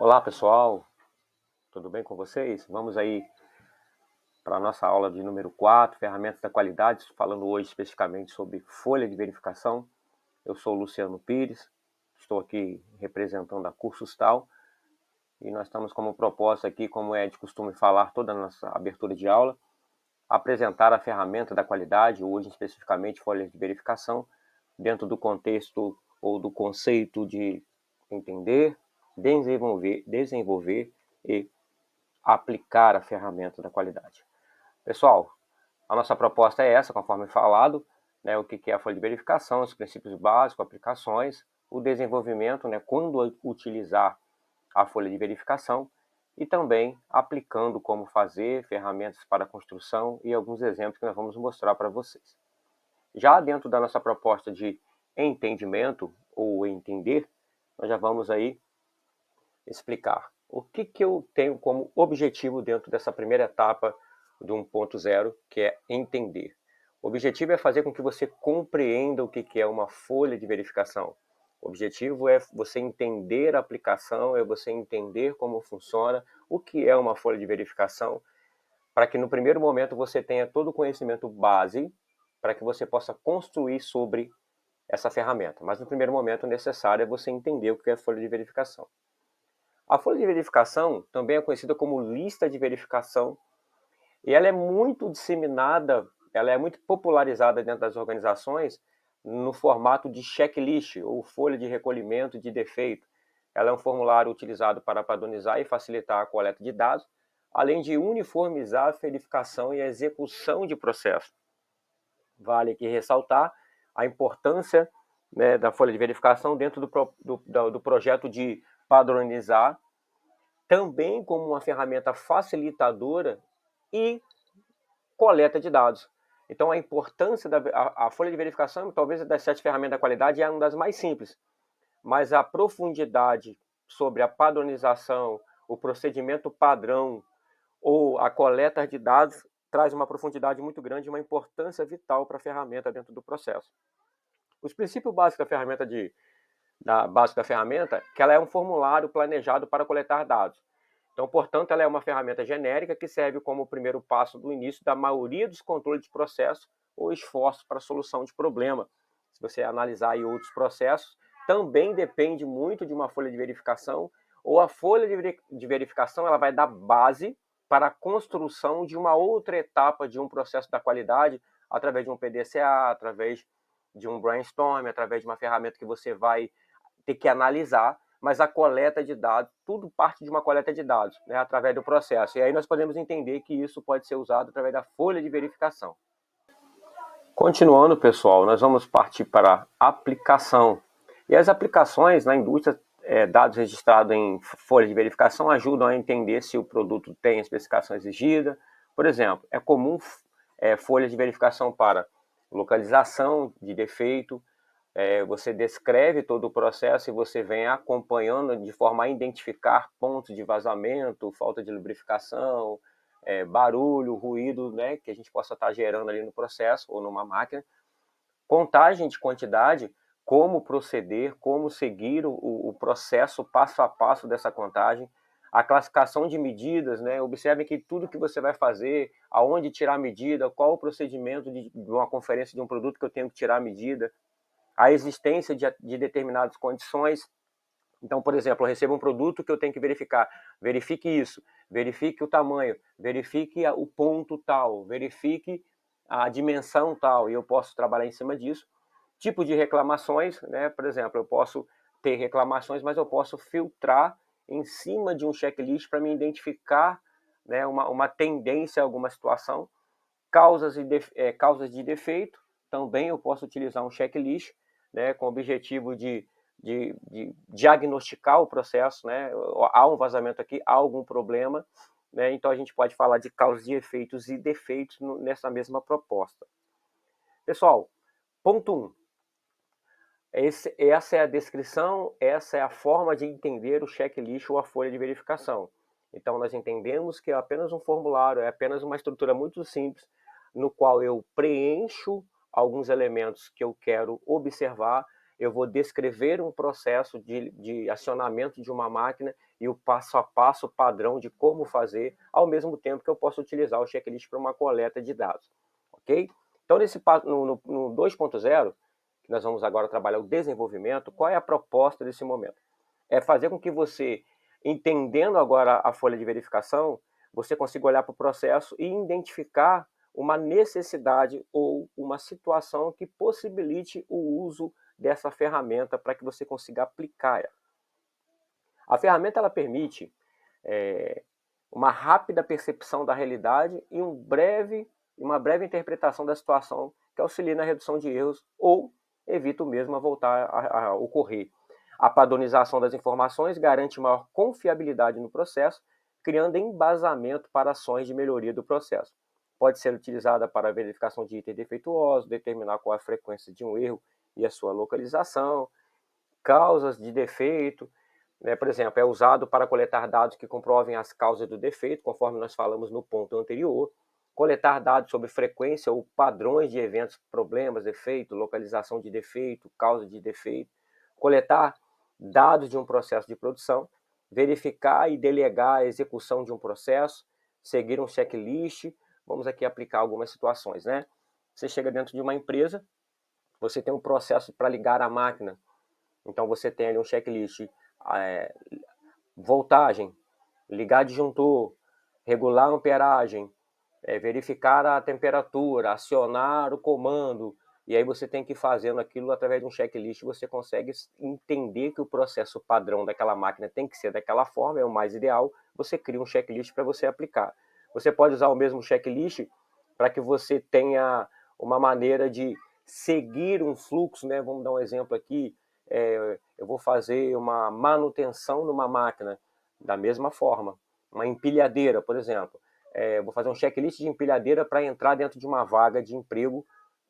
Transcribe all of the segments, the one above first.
Olá pessoal, tudo bem com vocês? Vamos aí para a nossa aula de número 4, ferramentas da qualidade, falando hoje especificamente sobre folha de verificação. Eu sou o Luciano Pires, estou aqui representando a Cursos Tal e nós estamos como proposta aqui, como é de costume falar toda a nossa abertura de aula, apresentar a ferramenta da qualidade, hoje especificamente folha de verificação, dentro do contexto ou do conceito de entender, desenvolver e aplicar a ferramenta da qualidade. Pessoal, a nossa proposta é essa, conforme falado, né, o que é a folha de verificação, os princípios básicos, aplicações, o desenvolvimento, né, quando utilizar a folha de verificação e também aplicando como fazer, ferramentas para construção e alguns exemplos que nós vamos mostrar para vocês. Já dentro da nossa proposta de entendimento ou entender, nós já vamos aí explicar o que eu tenho como objetivo dentro dessa primeira etapa do 1.0, que é entender. O objetivo é fazer com que você compreenda o que é uma folha de verificação. O objetivo é você entender a aplicação, é você entender como funciona, o que é uma folha de verificação, para que no primeiro momento você tenha todo o conhecimento base, para que você possa construir sobre essa ferramenta. Mas no primeiro momento o necessário é você entender o que é folha de verificação. A folha de verificação também é conhecida como lista de verificação e ela é muito disseminada, ela é muito popularizada dentro das organizações no formato de checklist ou folha de recolhimento de defeito. Ela é um formulário utilizado para padronizar e facilitar a coleta de dados, além de uniformizar a verificação e a execução de processo. Vale aqui ressaltar a importância, né, da folha de verificação dentro do projeto de padronizar, também como uma ferramenta facilitadora e coleta de dados. Então, a importância da folha de verificação, talvez das 7 ferramentas da qualidade, é uma das mais simples, mas a profundidade sobre a padronização, o procedimento padrão ou a coleta de dados traz uma profundidade muito grande e uma importância vital para a ferramenta dentro do processo. Os princípios básicos da ferramenta, que ela é um formulário planejado para coletar dados. Então, portanto, ela é uma ferramenta genérica que serve como o primeiro passo do início da maioria dos controles de processo ou esforços para a solução de problema. Se você analisar aí outros processos, também depende muito de uma folha de verificação, ou a folha de verificação ela vai dar base para a construção de uma outra etapa de um processo da qualidade, através de um PDCA, através de um brainstorm, através de uma ferramenta que você vai ter que analisar, mas a coleta de dados, tudo parte de uma coleta de dados, né, através do processo. E aí nós podemos entender que isso pode ser usado através da folha de verificação. Continuando, pessoal, nós vamos partir para a aplicação. E as aplicações na indústria, dados registrados em folha de verificação ajudam a entender se o produto tem a especificação exigida. Por exemplo, é comum folhas de verificação para localização de defeito, você descreve todo o processo e você vem acompanhando de forma a identificar pontos de vazamento, falta de lubrificação, barulho, ruído, né, que a gente possa estar gerando ali no processo ou numa máquina. Contagem de quantidade, como proceder, como seguir o processo passo a passo dessa contagem. A classificação de medidas, né? Observe que tudo que você vai fazer, aonde tirar a medida, qual o procedimento de uma conferência de um produto que eu tenho que tirar a medida, a existência de determinadas condições. Então, por exemplo, eu recebo um produto que eu tenho que verificar. Verifique isso, verifique o tamanho, verifique o ponto tal, verifique a dimensão tal, e eu posso trabalhar em cima disso. Tipo de reclamações, né? Por exemplo, eu posso ter reclamações, mas eu posso filtrar em cima de um checklist para me identificar, né, uma tendência a alguma situação. Causas de defeito, também eu posso utilizar um checklist, né, com o objetivo de diagnosticar o processo, né? Há um vazamento aqui, há algum problema, né? Então a gente pode falar de causas de efeitos e defeitos nessa mesma proposta. Pessoal, ponto 1. Essa é a descrição, essa é a forma de entender o checklist ou a folha de verificação. Então nós entendemos que é apenas um formulário, é apenas uma estrutura muito simples, no qual eu preencho alguns elementos que eu quero observar eu vou descrever um processo de acionamento de uma máquina e o passo a passo padrão de como fazer, ao mesmo tempo que eu posso utilizar o checklist para uma coleta de dados, ok? Então, no 2.0, que nós vamos agora trabalhar o desenvolvimento, qual é a proposta desse momento? É fazer com que você, entendendo agora a folha de verificação, você consiga olhar para o processo e identificar uma necessidade ou uma situação que possibilite o uso dessa ferramenta para que você consiga aplicar ela. A ferramenta ela permite uma rápida percepção da realidade e uma breve interpretação da situação que auxilia na redução de erros ou evita o mesmo a voltar a ocorrer. A padronização das informações garante maior confiabilidade no processo, criando embasamento para ações de melhoria do processo. Pode ser utilizada para a verificação de itens defeituosos, determinar qual a frequência de um erro e a sua localização, causas de defeito, né? Por exemplo, é usado para coletar dados que comprovem as causas do defeito, conforme nós falamos no ponto anterior, coletar dados sobre frequência ou padrões de eventos, problemas, defeito, localização de defeito, causa de defeito, coletar dados de um processo de produção, verificar e delegar a execução de um processo, seguir um checklist. Vamos aqui aplicar algumas situações, né? Você chega dentro de uma empresa, você tem um processo para ligar a máquina, então você tem ali um checklist, voltagem, ligar disjuntor, regular a amperagem, verificar a temperatura, acionar o comando, e aí você tem que ir fazendo aquilo através de um checklist, você consegue entender que o processo padrão daquela máquina tem que ser daquela forma, é o mais ideal, você cria um checklist para você aplicar. Você pode usar o mesmo checklist para que você tenha uma maneira de seguir um fluxo, né? Vamos dar um exemplo aqui, eu vou fazer uma manutenção numa máquina, da mesma forma, uma empilhadeira, por exemplo. Vou fazer um checklist de empilhadeira para entrar dentro de uma vaga de emprego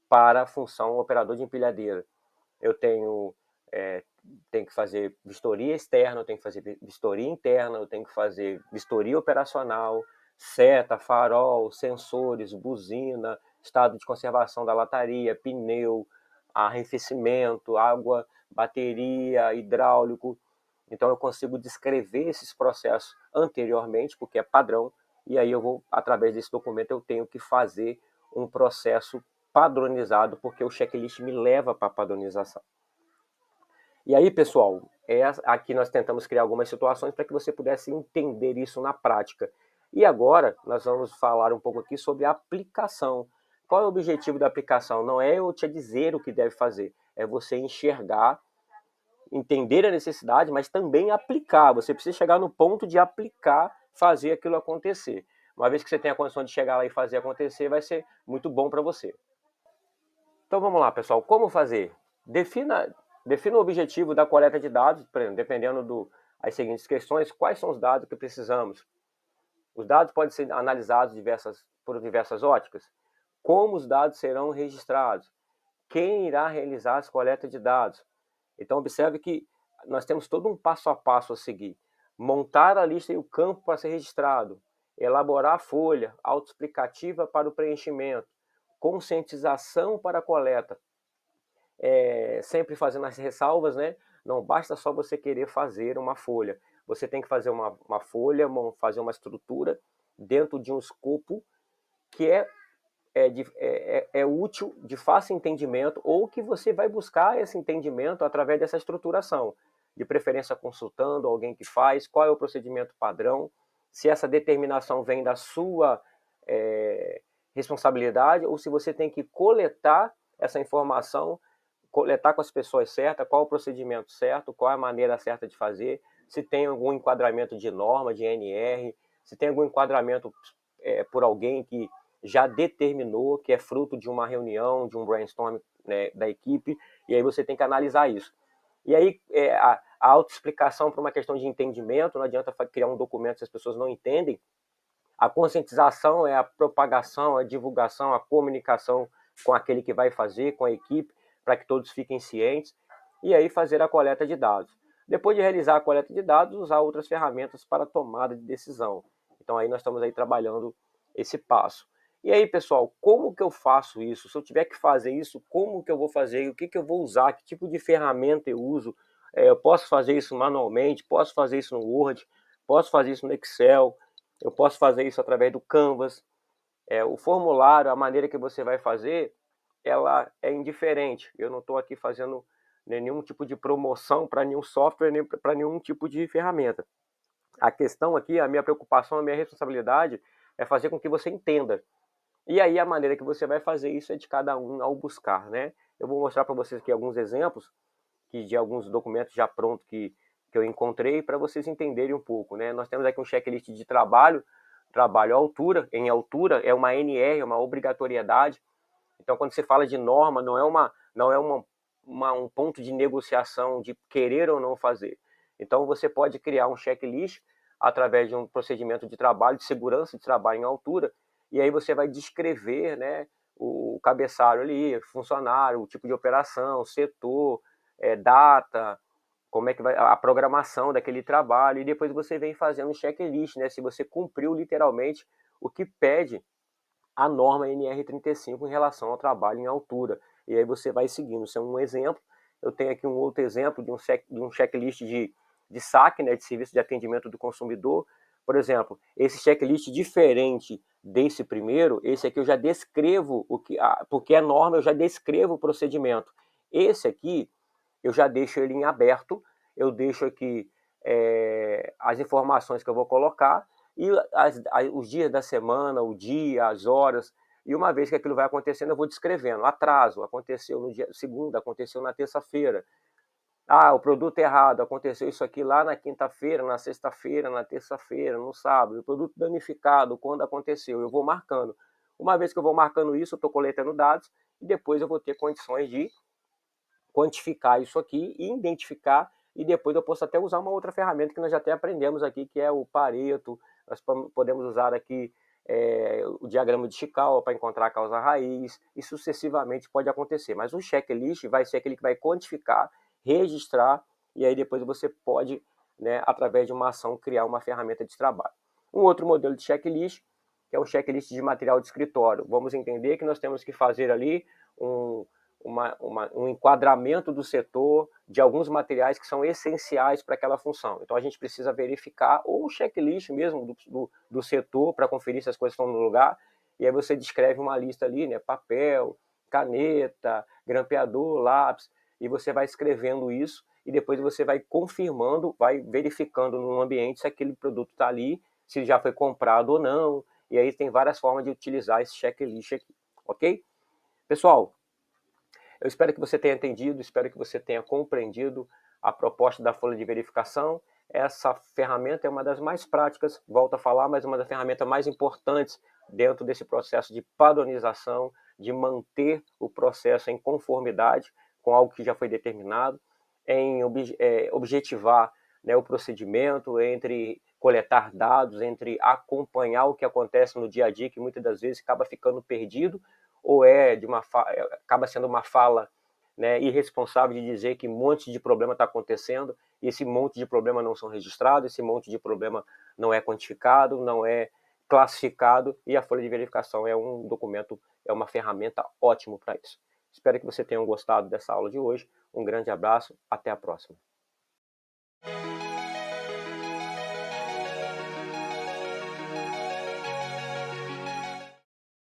para a função operador de empilhadeira. Eu tenho que fazer vistoria externa, eu tenho que fazer vistoria interna, eu tenho que fazer vistoria operacional, seta, farol, sensores, buzina, estado de conservação da lataria, pneu, arrefecimento, água, bateria, hidráulico. Então eu consigo descrever esses processos anteriormente, porque é padrão, e aí eu vou, através desse documento, eu tenho que fazer um processo padronizado, porque o checklist me leva para a padronização. E aí, pessoal, aqui nós tentamos criar algumas situações para que você pudesse entender isso na prática. E agora nós vamos falar um pouco aqui sobre a aplicação. Qual é o objetivo da aplicação? Não é eu te dizer o que deve fazer, é você enxergar, entender a necessidade, mas também aplicar. Você precisa chegar no ponto de aplicar, fazer aquilo acontecer. Uma vez que você tem a condição de chegar lá e fazer acontecer, vai ser muito bom para você. Então vamos lá, pessoal. Como fazer? Defina o objetivo da coleta de dados, dependendo das seguintes questões. Quais são os dados que precisamos? Os dados podem ser analisados por diversas óticas. Como os dados serão registrados? Quem irá realizar as coletas de dados? Então, observe que nós temos todo um passo a passo a seguir. Montar a lista e o campo para ser registrado. Elaborar a folha autoexplicativa para o preenchimento. Conscientização para a coleta. Sempre fazendo as ressalvas, né? Não basta só você querer fazer uma folha. Você tem que fazer uma folha, fazer uma estrutura dentro de um escopo que é útil, de fácil entendimento, ou que você vai buscar esse entendimento através dessa estruturação. De preferência consultando alguém que faz, qual é o procedimento padrão, se essa determinação vem da sua responsabilidade, ou se você tem que coletar essa informação, coletar com as pessoas certas, qual o procedimento certo, qual a maneira certa de fazer, se tem algum enquadramento de norma, de NR, se tem algum enquadramento por alguém que já determinou, que é fruto de uma reunião, de um brainstorm, né, da equipe, e aí você tem que analisar isso. E aí a autoexplicação para uma questão de entendimento, não adianta criar um documento se as pessoas não entendem. A conscientização é a propagação, a divulgação, a comunicação com aquele que vai fazer, com a equipe, para que todos fiquem cientes, e aí fazer a coleta de dados. Depois de realizar a coleta de dados, usar outras ferramentas para tomada de decisão. Então aí nós estamos aí trabalhando esse passo. E aí, pessoal, como que eu faço isso? Se eu tiver que fazer isso, como que eu vou fazer? O que que eu vou usar? Que tipo de ferramenta eu uso? Eu posso fazer isso manualmente? Posso fazer isso no Word? Posso fazer isso no Excel? Eu posso fazer isso através do Canvas? O formulário, a maneira que você vai fazer, ela é indiferente. Eu não estou aqui fazendo nenhum tipo de promoção para nenhum software, nem para nenhum tipo de ferramenta. A questão aqui, a minha preocupação, a minha responsabilidade é fazer com que você entenda. E aí a maneira que você vai fazer isso é de cada um ao buscar, né? Eu vou mostrar para vocês aqui alguns exemplos de alguns documentos já prontos que eu encontrei para vocês entenderem um pouco, né? Nós temos aqui um checklist de trabalho à altura, em altura é uma NR, é uma obrigatoriedade. Então, quando você fala de norma, não é um ponto de negociação de querer ou não fazer. Então, você pode criar um checklist através de um procedimento de trabalho, de segurança de trabalho em altura, e aí você vai descrever, né, o cabeçalho ali, funcionário, o tipo de operação, setor, data, como é que vai a programação daquele trabalho, e depois você vem fazendo um checklist, né, se você cumpriu literalmente o que pede a norma NR35 em relação ao trabalho em altura. E aí você vai seguindo. Isso é um exemplo. Eu tenho aqui um outro exemplo de um checklist de SAC, né, de Serviço de Atendimento do Consumidor. Por exemplo, esse checklist diferente desse primeiro, esse aqui eu já descrevo porque é norma, eu já descrevo o procedimento. Esse aqui eu já deixo ele em aberto, eu deixo aqui as informações que eu vou colocar e os dias da semana, o dia, as horas, e uma vez que aquilo vai acontecendo, eu vou descrevendo. Atraso, aconteceu no dia segunda, aconteceu na terça-feira. Ah, o produto errado, aconteceu isso aqui lá na quinta-feira, na sexta-feira, na terça-feira, no sábado. O produto danificado, quando aconteceu, eu vou marcando. Uma vez que eu vou marcando isso, eu estou coletando dados e depois eu vou ter condições de quantificar isso aqui e identificar, e depois eu posso até usar uma outra ferramenta que nós já até aprendemos aqui, que é o Pareto. Nós podemos usar aqui o diagrama de Chicago para encontrar a causa raiz, e sucessivamente pode acontecer. Mas o checklist vai ser aquele que vai quantificar, registrar, e aí depois você pode, né, através de uma ação, criar uma ferramenta de trabalho. Um outro modelo de checklist, que é um checklist de material de escritório. Vamos entender que nós temos que fazer ali um, um enquadramento do setor de alguns materiais que são essenciais para aquela função. Então a gente precisa verificar ou o checklist mesmo do setor para conferir se as coisas estão no lugar, e aí você descreve uma lista ali, né, papel, caneta, grampeador, lápis, e você vai escrevendo isso e depois você vai confirmando, vai verificando no ambiente se aquele produto está ali, se já foi comprado ou não, e aí tem várias formas de utilizar esse checklist aqui, ok? Pessoal, eu espero que você tenha entendido, espero que você tenha compreendido a proposta da folha de verificação. Essa ferramenta é uma das mais práticas, volto a falar, mas uma das ferramentas mais importantes dentro desse processo de padronização, de manter o processo em conformidade com algo que já foi determinado, em objetivar, né, o procedimento, entre coletar dados, entre acompanhar o que acontece no dia a dia, que muitas das vezes acaba ficando perdido, ou acaba sendo uma fala, né, irresponsável de dizer que um monte de problema está acontecendo e esse monte de problema não são registrados, esse monte de problema não é quantificado, não é classificado, e a folha de verificação é um documento, é uma ferramenta ótima para isso. Espero que você tenha gostado dessa aula de hoje. Um grande abraço, até a próxima.